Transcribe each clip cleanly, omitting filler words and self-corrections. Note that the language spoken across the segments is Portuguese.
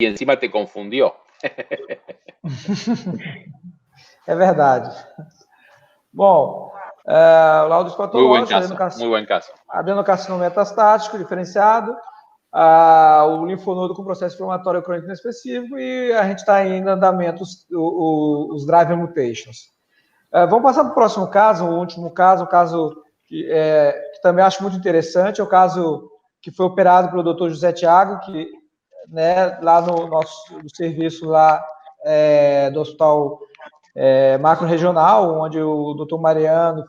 encima te confundió. É verdade. Bom, o laudo espatológico, muy buen caso. Adenocarcinoma metastático diferenciado, o linfonodo com processo inflamatório crônico inespecífico, e a gente está em andamento os driver mutations. Vamos passar para o próximo caso, o último caso, que também acho muito interessante, é o caso que foi operado pelo Dr. José Thiago, que, né, lá no serviço lá do Hospital Macro-Regional, onde o Dr. Mariano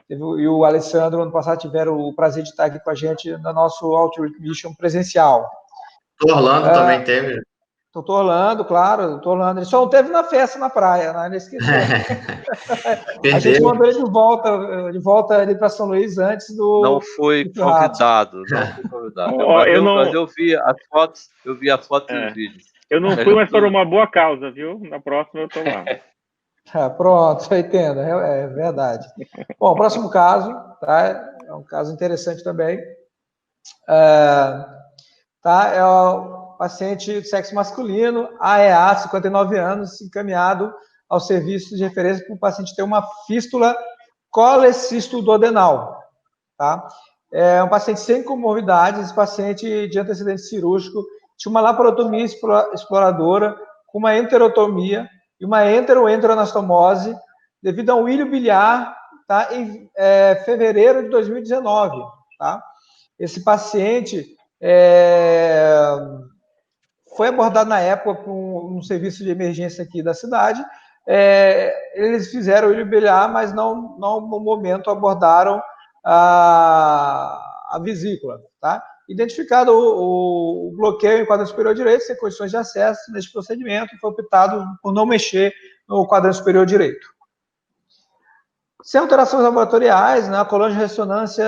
e o Alessandro, ano passado, tiveram o prazer de estar aqui com a gente no nosso Outreach Mission presencial. Doutor Orlando também teve. Doutor Orlando, claro, doutor Orlando. Ele só não teve na festa na praia, né? Ele esqueceu. A gente mandou ele de volta ali para São Luís antes do... Não fui convidado. Mas eu vi as fotos, e os vídeos. Eu não fui, mas por uma boa causa, viu? Na próxima eu estou lá. Pronto, eu entendo, é verdade. Bom, próximo caso, tá? É um caso interessante também. É o paciente de sexo masculino, AEA, 59 anos, encaminhado ao serviço de referência para o paciente ter uma fístula colecistoduodenal, tá? É um paciente sem comorbidades, esse paciente de antecedente cirúrgico, tinha uma laparotomia exploradora, com uma enterotomia e uma enteroanastomose devido a um ilho biliar, tá? Em fevereiro de 2019, tá? Esse paciente foi abordado na época por um serviço de emergência aqui da cidade. Eles fizeram o ilho biliar, mas não no momento abordaram a vesícula, tá? Identificado o bloqueio em quadrante superior direito, sem condições de acesso neste procedimento, foi optado por não mexer no quadrante superior direito. Sem alterações laboratoriais, né, a colônia de ressonância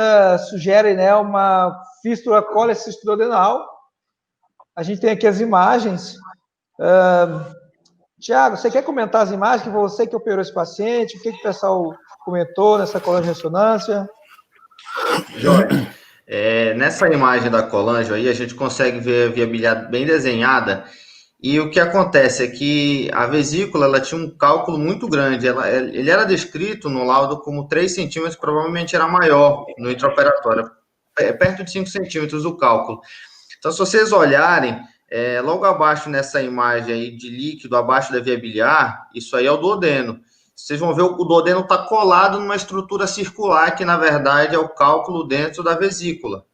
sugere, né, uma fístula colecistoduodenal. A gente tem aqui as imagens. Tiago, você quer comentar as imagens? Que você que operou esse paciente, o que o pessoal comentou nessa colônia de ressonância? Jorge, nessa imagem da colângia aí, a gente consegue ver a viabilidade bem desenhada, e o que acontece é que a vesícula ela tinha um cálculo muito grande, ele era descrito no laudo como 3 centímetros, provavelmente era maior no intraoperatório, perto de 5 centímetros o cálculo. Então, se vocês olharem, logo abaixo nessa imagem aí de líquido, abaixo da via biliar, isso aí é o duodeno. Vocês vão ver o duodeno está colado numa estrutura circular, que na verdade é o cálculo dentro da vesícula.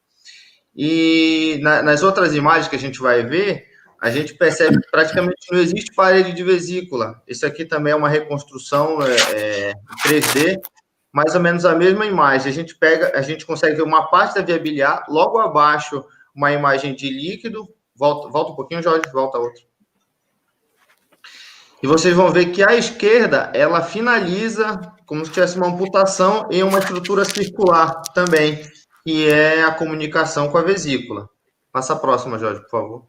E nas outras imagens que a gente vai ver, a gente percebe que praticamente não existe parede de vesícula. Isso aqui também é uma reconstrução em 3D, mais ou menos a mesma imagem. A gente consegue ver uma parte da via biliar, logo abaixo uma imagem de líquido. Volta um pouquinho, Jorge, volta outra. E vocês vão ver que a esquerda, ela finaliza como se tivesse uma amputação em uma estrutura circular também, que é a comunicação com a vesícula. Passa a próxima, Jorge, por favor.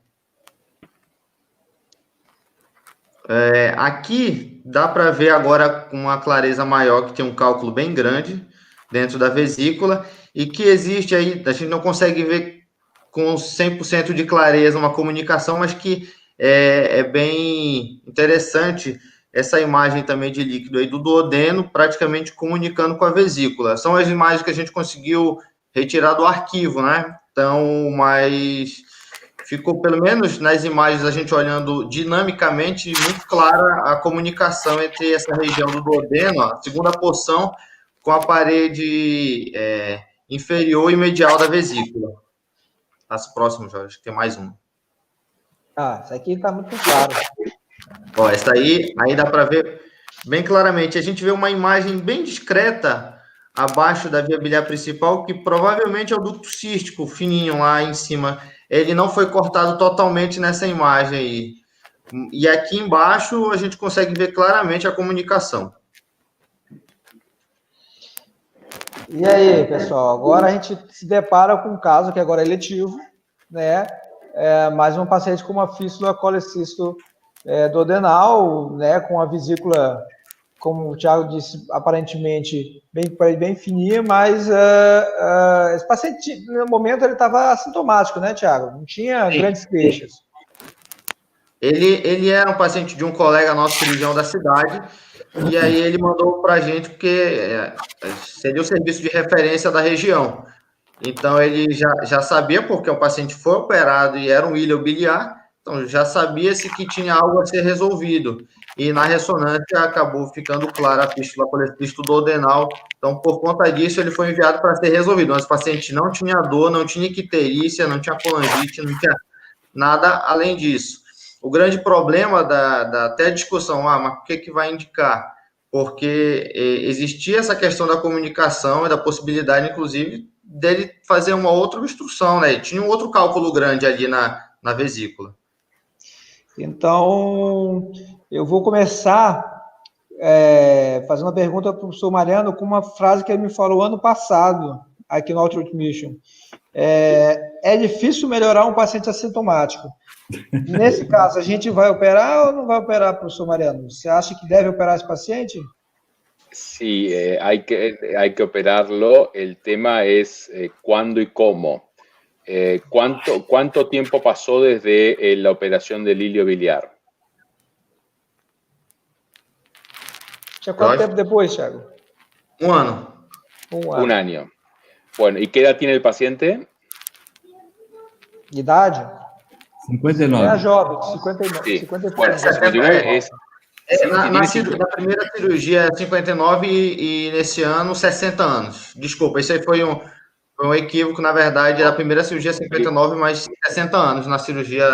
Aqui dá para ver agora com uma clareza maior que tem um cálculo bem grande dentro da vesícula e que existe aí, a gente não consegue ver com 100% de clareza uma comunicação, mas que é bem interessante essa imagem também de líquido aí do duodeno praticamente comunicando com a vesícula. São as imagens que a gente conseguiu retirar do arquivo, né? Então, mas ficou, pelo menos nas imagens, a gente olhando dinamicamente, muito clara a comunicação entre essa região do duodeno, a segunda porção, com a parede inferior e medial da vesícula. Passa próximo, Jorge, tem mais um. Isso aqui está muito claro. Essa aí dá para ver bem claramente. A gente vê uma imagem bem discreta abaixo da via biliar principal, que provavelmente é o ducto cístico, fininho lá em cima. Ele não foi cortado totalmente nessa imagem aí. E aqui embaixo a gente consegue ver claramente a comunicação. E aí, pessoal, agora a gente se depara com um caso que agora é eletivo, né? Mais um paciente com uma fístula colecistoduodenal, né? Com a vesícula, como o Thiago disse, aparentemente bem fininha, mas esse paciente, no momento, ele estava assintomático, né, Thiago? Não tinha grandes queixas. Ele era um paciente de um colega nosso, cirurgião da cidade, e aí ele mandou para a gente, porque seria o serviço de referência da região. Então, ele já sabia, porque o paciente foi operado e era um ilho biliar, então já sabia-se que tinha algo a ser resolvido. E na ressonância acabou ficando clara a fístula colecístico-duodenal. Então, por conta disso, ele foi enviado para ser resolvido. Mas o paciente não tinha dor, não tinha icterícia, não tinha colangite, não tinha nada além disso. O grande problema da até discussão, mas o que vai indicar? Porque existia essa questão da comunicação e da possibilidade, inclusive, dele fazer uma outra obstrução, né? Tinha um outro cálculo grande ali na vesícula. Então, eu vou começar fazendo uma pergunta para o professor Mariano com uma frase que ele me falou ano passado, aqui no Outreach Mission. É difícil melhorar um paciente assintomático. Nesse caso, a gente vai operar ou não vai operar, professor Mariano? Você acha que deve operar esse paciente? Sí, hay que operarlo. El tema es cuándo y cómo. ¿Cuánto tiempo pasó desde la operación del hilio biliar? ¿Cuánto tiempo después, Thiago? Un año. Un año. Bueno, ¿y qué edad tiene el paciente? Idade? 59. É jovem, 59. Sí. 59. Bueno, 59 es... Na primeira cirurgia 59 e nesse ano 60 anos. Desculpa, isso aí foi um equívoco, na verdade, a primeira cirurgia 59, mas 60 anos na cirurgia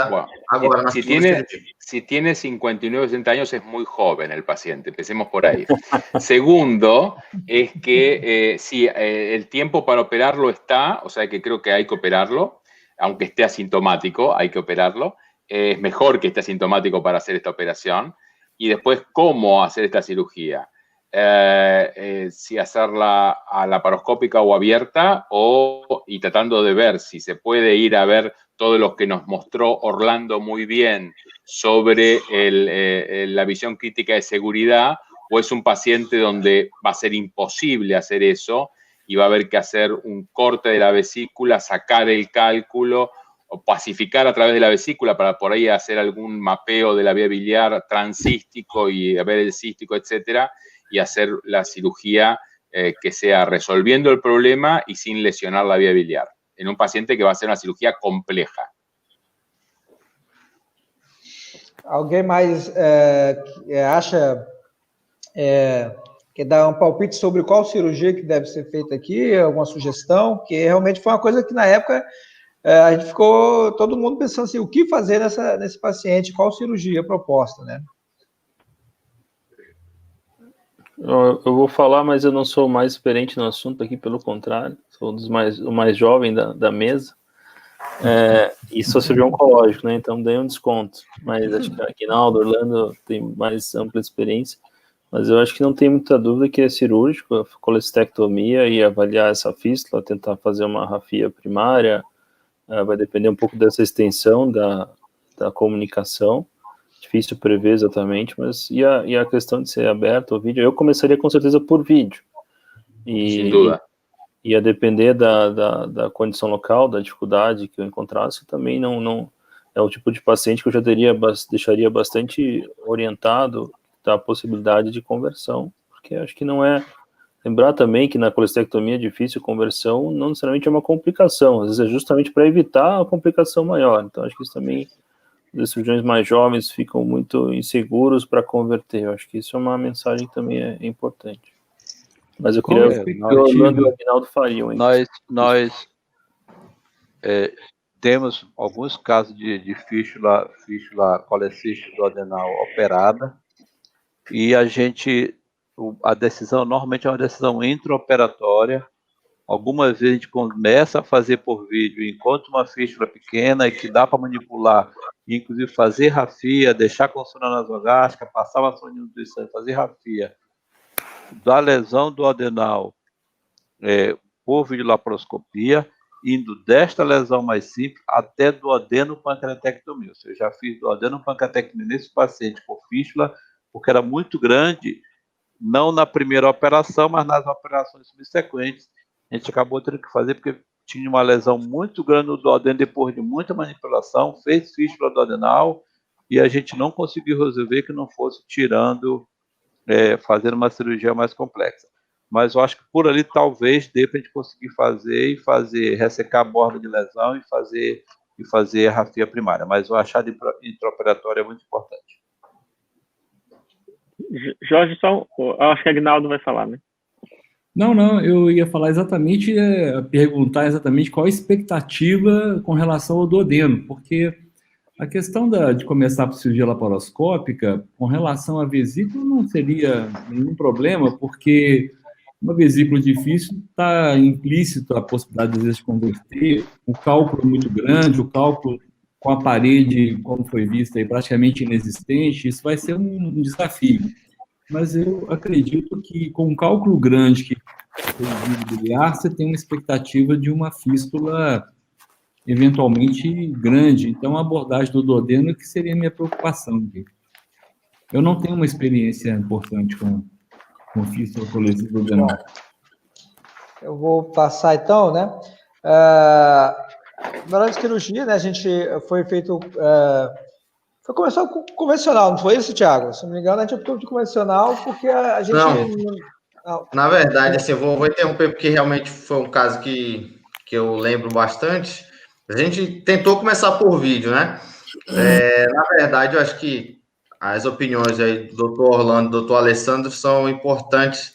agora, na segunda cirurgia. Si tiene 59, 60 años es muy joven el paciente, empecemos por ahí. Segundo, es que sí, el tiempo para operarlo está, o sea que creo que hay que operarlo, aunque esté asintomático, hay que operarlo. Es mejor que esté asintomático para hacer esta operación. Y después, ¿cómo hacer esta cirugía? Si hacerla a laparoscópica o abierta, y tratando de ver si se puede ir a ver todo lo que nos mostró Orlando muy bien sobre la visión crítica de seguridad, o es un paciente donde va a ser imposible hacer eso y va a haber que hacer un corte de la vesícula, sacar el cálculo, o pacificar a través de la vesícula para por ahí hacer algún mapeo de la vía biliar transcístico y ver el cístico, etcétera, y hacer la cirugía que sea resolviendo el problema y sin lesionar la vía biliar, en un paciente que va a ser una cirugía compleja. Alguém mais acha que dá palpite sobre qual cirurgia que deve ser feita aqui, alguma sugestão? Porque realmente foi uma coisa que na época a gente ficou todo mundo pensando assim, o que fazer nesse paciente, qual cirurgia proposta, né? Eu vou falar, mas eu não sou o mais experiente no assunto aqui, pelo contrário, sou o mais jovem da mesa, e sou cirurgião oncológico, né, então dei um desconto, mas acho que Aguinaldo, Orlando tem mais ampla experiência, mas eu acho que não tem muita dúvida que é cirúrgico, a colestectomia e avaliar essa fístula, tentar fazer uma rafia primária, vai depender um pouco dessa extensão da comunicação, difícil prever exatamente, mas e a questão de ser aberto o vídeo, eu começaria com certeza por vídeo, Sem dúvida. E a depender da condição local, da dificuldade que eu encontrasse, também não é o tipo de paciente que eu já deixaria bastante orientado da possibilidade de conversão, porque acho que não é. Lembrar também que na colestectomia é difícil conversão, não necessariamente é uma complicação, às vezes é justamente para evitar a complicação maior. Então, acho que isso também, os cirurgiões mais jovens ficam muito inseguros para converter. Eu acho que isso é uma mensagem que também é importante. Mas eu queria que o Orlando e o Aguinaldo fariam isso. Nós temos alguns casos de fístula colecístico duodenal operada, e a decisão normalmente é uma decisão intraoperatória. Algumas vezes a gente começa a fazer por vídeo, encontra uma fístula pequena e que dá para manipular, inclusive fazer rafia, deixar com sonda nasogástrica, passar uma sonda de nutrição, fazer rafia da lesão duodenal por videolaparoscopia, indo desta lesão mais simples até duodenopancreatectomia. Eu já fiz duodenopancreatectomia nesse paciente por fístula, porque era muito grande, não na primeira operação, mas nas operações subsequentes. A gente acabou tendo que fazer porque tinha uma lesão muito grande no duodeno depois de muita manipulação, fez fístula duodenal, e a gente não conseguiu resolver que não fosse tirando, fazendo uma cirurgia mais complexa. Mas eu acho que por ali talvez dê para a gente conseguir fazer, ressecar a borda de lesão e fazer a rafia primária. Mas o achado intraoperatório é muito importante. Jorge, acho que Aguinaldo vai falar, né? Não, eu ia falar exatamente, perguntar exatamente qual a expectativa com relação ao duodeno, porque a questão de começar por cirurgia laparoscópica, com relação à vesícula, não seria nenhum problema, porque uma vesícula difícil está implícito a possibilidade, às vezes, de converter, o cálculo é muito grande, o cálculo com a parede, como foi visto aí, praticamente inexistente, isso vai ser um desafio. Mas eu acredito que com um cálculo grande que foi biliar, você tem uma expectativa de uma fístula eventualmente grande. Então, a abordagem do duodeno que seria a minha preocupação. Eu não tenho uma experiência importante com fístula coletiva duodenal. Eu vou passar então, né? Na hora de cirurgia, né, a gente foi feito... Foi convencional, não foi isso, Thiago? Se não me engano, a gente optou de convencional porque a gente... Não. Na verdade, assim, eu vou interromper porque realmente foi um caso que eu lembro bastante. A gente tentou começar por vídeo, né? Na verdade, eu acho que as opiniões aí do doutor Orlando, do doutor Alessandro são importantes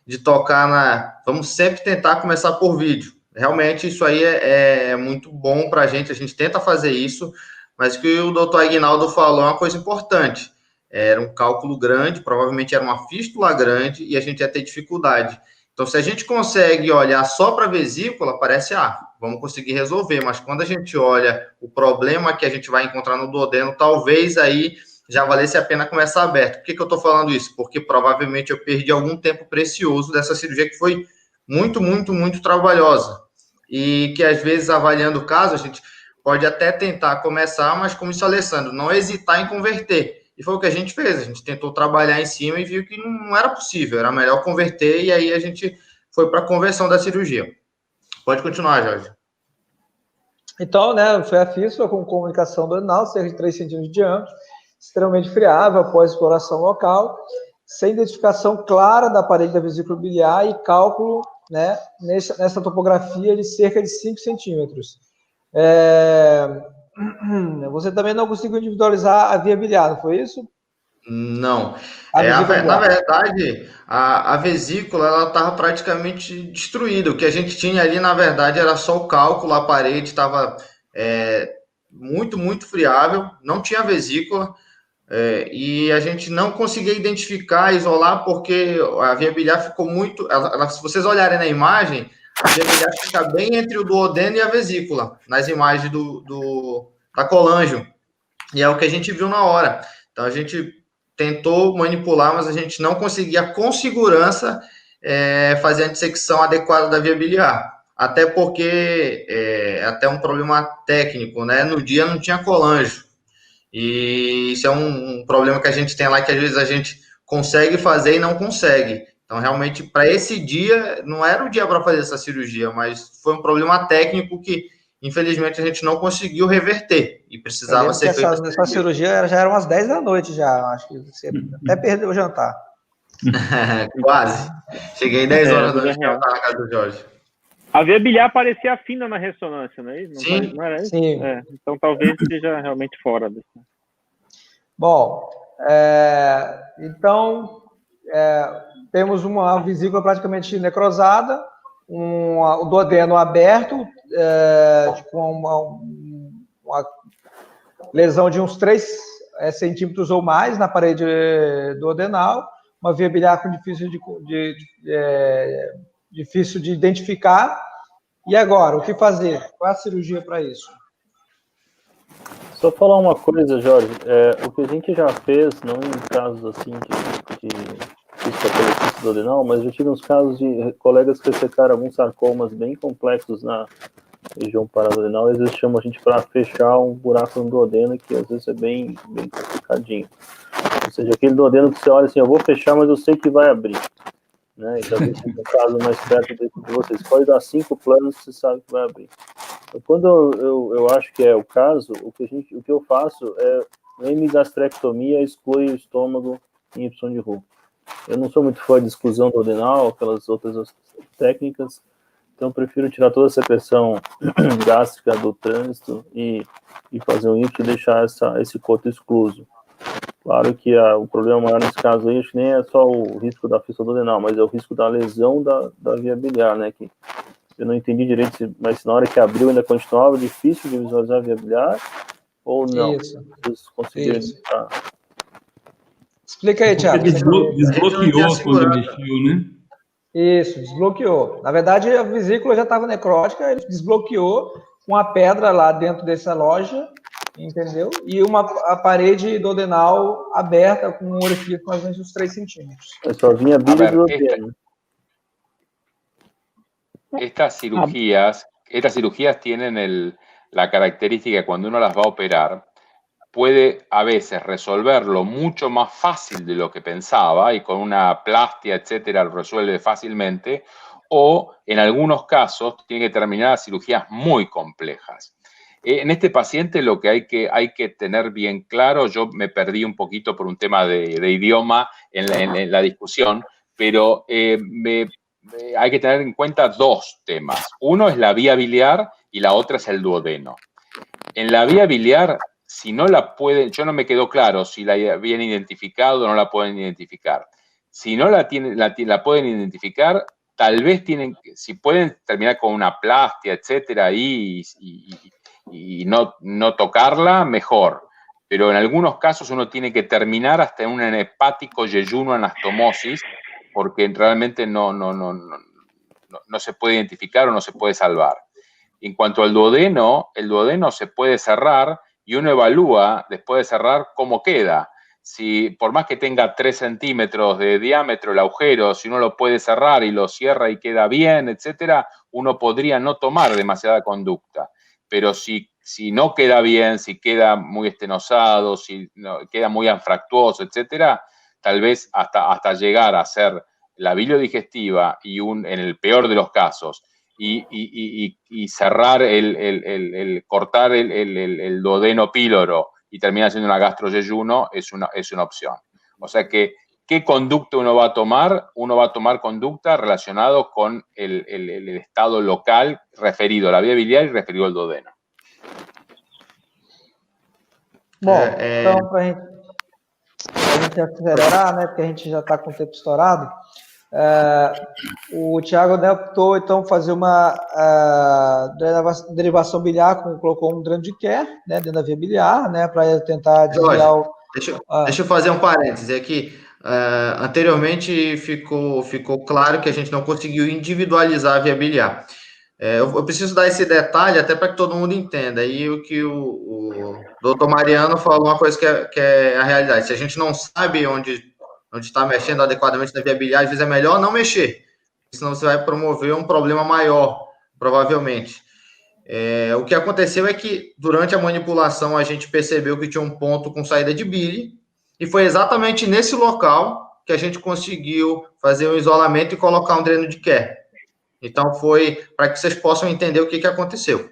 de tocar Vamos sempre tentar começar por vídeo. Realmente, isso aí é muito bom para a gente tenta fazer isso, mas o que o doutor Aguinaldo falou é uma coisa importante. Era um cálculo grande, provavelmente era uma fístula grande, e a gente ia ter dificuldade. Então, se a gente consegue olhar só para a vesícula, parece, vamos conseguir resolver, mas quando a gente olha o problema que a gente vai encontrar no duodeno, talvez aí já valesse a pena começar aberto. Por que eu estou falando isso? Porque provavelmente eu perdi algum tempo precioso dessa cirurgia que foi muito, muito, muito trabalhosa. E que, às vezes, avaliando o caso, a gente pode até tentar começar, mas, como disse o Alessandro, não hesitar em converter. E foi o que a gente fez. A gente tentou trabalhar em cima e viu que não era possível. Era melhor converter e aí a gente foi para a conversão da cirurgia. Pode continuar, Jorge. Então, né, foi a fístula com comunicação duodenal, cerca de 3 centímetros de diâmetro, extremamente friável após exploração local, sem identificação clara da parede da vesícula biliar e cálculo, né, nessa topografia de cerca de 5 centímetros. Você também não conseguiu individualizar a via biliar, não foi isso? Não. Na verdade, a vesícula ela estava praticamente destruída. O que a gente tinha ali, na verdade, era só o cálculo, a parede estava muito, muito friável, não tinha vesícula, e a gente não conseguia identificar, isolar, porque a via biliar ficou muito... se vocês olharem na imagem, a via biliar fica bem entre o duodeno e a vesícula, nas imagens da colangio. E é o que a gente viu na hora. Então, a gente tentou manipular, mas a gente não conseguia com segurança fazer a dissecção adequada da via biliar. Até porque é até um problema técnico, né? No dia não tinha colangio. E isso é um problema que a gente tem lá, que às vezes a gente consegue fazer e não consegue. Então, realmente, para esse dia, não era o dia para fazer essa cirurgia, mas foi um problema técnico que, infelizmente, a gente não conseguiu reverter e precisava ser feito. Essa cirurgia já era umas 10 da noite já, acho que você até perdeu o jantar. Quase. Cheguei 10 horas da noite na casa do Jorge. A via biliar parecia fina na ressonância, não é isso? Sim. Não era isso? Sim. Então talvez seja realmente fora disso. Bom, então temos uma vesícula praticamente necrosada, o duodeno aberto, com uma lesão de uns 3 centímetros ou mais na parede duodenal, uma via biliar com difícil de identificar. E agora, o que fazer? Qual é a cirurgia para isso? Só falar uma coisa, Jorge, o que a gente já fez, não em casos assim de fístula duodenal, mas eu tive uns casos de colegas que ressecaram alguns sarcomas bem complexos na região paraduodenal, e às vezes chamam a gente para fechar um buraco no duodeno, que às vezes é bem complicadinho. Ou seja, aquele duodeno que você olha assim, eu vou fechar, mas eu sei que vai abrir. Né? E talvez seja um caso mais perto de vocês. Pode dar 5 planos, você sabe que vai abrir. Então, quando eu acho que é o caso, o que eu faço é hemigastrectomia exclui o estômago em Y de Roux. Eu não sou muito fã de exclusão do adenal, aquelas outras técnicas, então prefiro tirar toda essa pressão gástrica do trânsito e fazer um Y e deixar esse coto excluso. Claro que o problema maior nesse caso aí, acho que nem é só o risco da fístula do adenal, mas é o risco da lesão da via biliar, né? Que eu não entendi direito, mas na hora que abriu ainda continuava difícil de visualizar a via biliar ou não? Isso. Vocês conseguiram... Explica aí, Thiago. Desbloqueou quando mexeu, né? Isso, desbloqueou. Na verdade, a vesícula já estava necrótica, ele desbloqueou com a pedra lá dentro dessa loja, entendeu? E a parede do adenal aberta com um orifício mais ou menos uns 3 centímetros. Eu só vinha bile do duodeno. Estas cirugías tienen la característica que cuando uno las va a operar, puede a veces resolverlo mucho más fácil de lo que pensaba y con una plastia, etcétera, lo resuelve fácilmente, o en algunos casos tiene que terminar cirugías muy complejas. En este paciente lo que hay que tener bien claro, yo me perdí un poquito por un tema de idioma en la discusión, pero hay que tener en cuenta 2 temas. Uno es la vía biliar y la otra es el duodeno. En la vía biliar, si no la pueden, yo no me quedó claro si la habían identificado o no la pueden identificar. Si no la pueden identificar, tal vez si pueden terminar con una plastia, etcétera, y no tocarla, mejor. Pero en algunos casos uno tiene que terminar hasta en un hepático yeyuno anastomosis, porque realmente no se puede identificar o no se puede salvar. En cuanto al duodeno, el duodeno se puede cerrar y uno evalúa, después de cerrar, cómo queda. Si por más que tenga 3 centímetros de diámetro el agujero, si uno lo puede cerrar y lo cierra y queda bien, etcétera, uno podría no tomar demasiada conducta. Pero si no queda bien, si queda muy estenosado, si queda muy anfractuoso, etcétera, tal vez hasta llegar a hacer la biliodigestiva y en el peor de los casos, y cerrar cortar el duodeno píloro y terminar haciendo una gastroyeyuno es una opción. O sea que, ¿qué conducta uno va a tomar? Uno va a tomar conducta relacionado con el estado local referido a la vía biliar y referido al duodeno. Bom, então, para a gente acelerar, né, porque a gente já está com o tempo estourado, o Thiago optou, então, fazer uma derivação biliar, colocou um dreno de Kerr, né, dentro da via biliar, né, para tentar desviar o... Deixa eu fazer um parêntese aqui. Anteriormente ficou claro que a gente não conseguiu individualizar a via biliar. Eu preciso dar esse detalhe até para que todo mundo entenda. E o que o doutor Mariano falou, uma coisa que é a realidade. Se a gente não sabe onde está mexendo adequadamente na via biliar, às vezes é melhor não mexer, senão você vai promover um problema maior, provavelmente. O que aconteceu é que, durante a manipulação, a gente percebeu que tinha um ponto com saída de bile, e foi exatamente nesse local que a gente conseguiu fazer um isolamento e colocar um dreno de Kerr. Então, foi para que vocês possam entender o que aconteceu.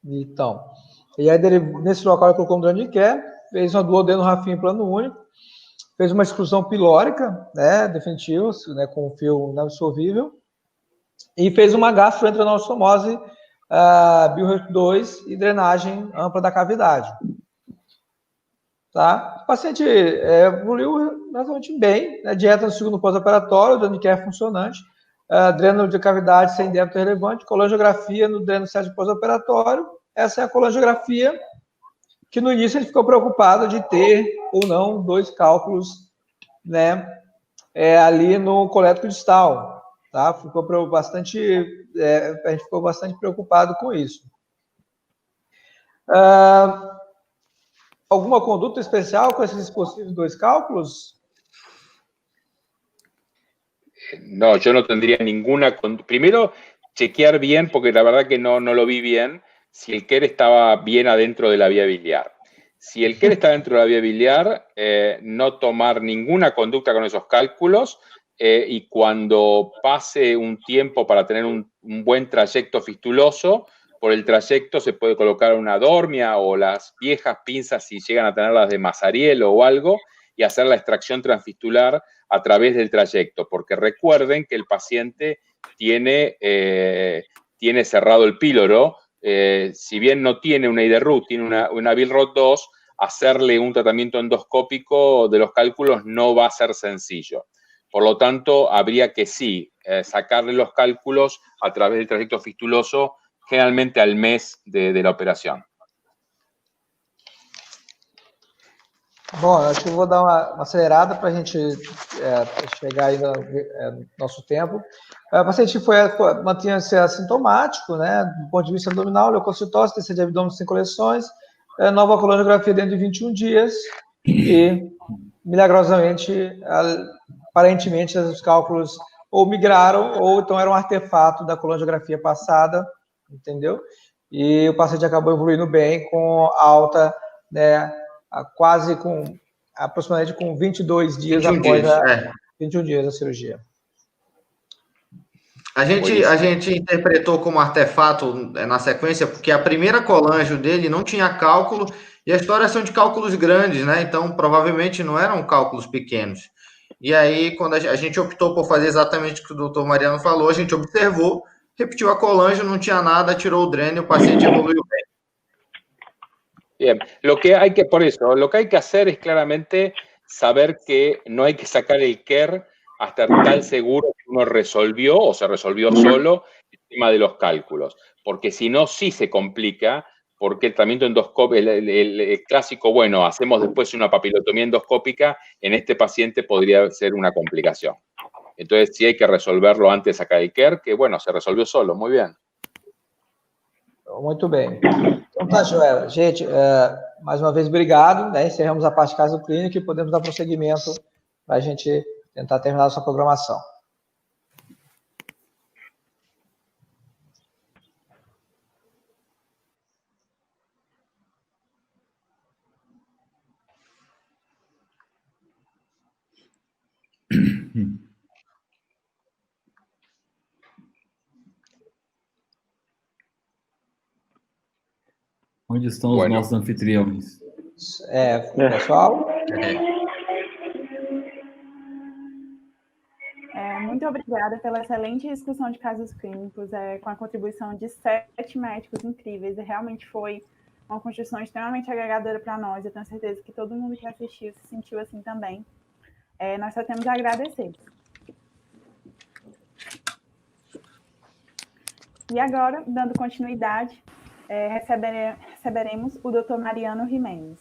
Então, e aí, nesse local, ele colocou um dreno de Kerr, fez uma duodeno Raffin plano único, fez uma exclusão pilórica, né, definitiva, né, com fio não absorvível, e fez uma gastroenteroanastomose BIL-2 e drenagem ampla da cavidade. Tá? O paciente evoluiu relativamente bem, né, dieta no segundo pós-operatório, dreno de Kerr funcionante, dreno de cavidade sem débito relevante, colangiografia no dreno 7 pós-operatório. Essa é a colangiografia que no início ele ficou preocupado de ter ou não 2 cálculos, né, ali no colético distal, tá? A gente ficou bastante preocupado com isso. Alguma conduta especial com esses possíveis 2 cálculos? No, yo no tendría ninguna... Primero, chequear bien, porque la verdad que no lo vi bien, si el Kerr estaba bien adentro de la vía biliar. Si el Kerr está dentro de la vía biliar, no tomar ninguna conducta con esos cálculos, y cuando pase un tiempo para tener un buen trayecto fistuloso, por el trayecto se puede colocar una dormia o las viejas pinzas si llegan a tenerlas de Mazarielo o algo y hacer la extracción transfistular a través del trayecto, porque recuerden que el paciente tiene cerrado el píloro, si bien no tiene una IDRU, tiene una Billroth 2, hacerle un tratamiento endoscópico de los cálculos no va a ser sencillo. Por lo tanto, habría que sí sacarle los cálculos a través del trayecto fistuloso, generalmente al mes de la operação. Bom, acho que eu vou dar uma acelerada para a gente chegar aí no nosso tempo. O paciente mantinha-se assintomático, né? Do ponto de vista abdominal, leucocitose, TC de abdômen sem coleções, nova coloniografia dentro de 21 dias e, milagrosamente, aparentemente, os cálculos ou migraram ou então era um artefato da coloniografia passada, entendeu? E o paciente acabou evoluindo bem com alta, né? Aproximadamente com 22 dias após 21 dias da cirurgia. A gente interpretou como artefato na sequência, porque a primeira colangio dele não tinha cálculo, e a história são de cálculos grandes, né? Então, provavelmente não eram cálculos pequenos. E aí, quando a gente optou por fazer exatamente o que o doutor Mariano falou, a gente observou, repetiu a colangio, não tinha nada, tirou o dreno e o paciente evoluiu bem. Bien, por eso, lo que hay que hacer es claramente saber que no hay que sacar el KER hasta tal seguro que uno resolvió o se resolvió solo el tema de los cálculos, porque si no, sí se complica, porque el tratamiento endoscópico, el clásico, bueno, hacemos después una papilotomía endoscópica, en este paciente podría ser una complicación. Entonces, sí hay que resolverlo antes de sacar el KER, que bueno, se resolvió solo, muy bien. Muito bem. Então tá, Joel. Gente, mais uma vez, obrigado. Né? Encerramos a parte de caso clínico e podemos dar prosseguimento para a gente tentar terminar a sua programação. Onde estão os nossos anfitriões? Pessoal? Muito obrigada pela excelente discussão de casos clínicos, com a contribuição de 7 médicos incríveis, e realmente foi uma construção extremamente agregadora para nós. Eu tenho certeza que todo mundo que assistiu se sentiu assim também. Nós só temos a agradecer. E agora, dando continuidade, receberemos o Dr. Mariano Jimenez.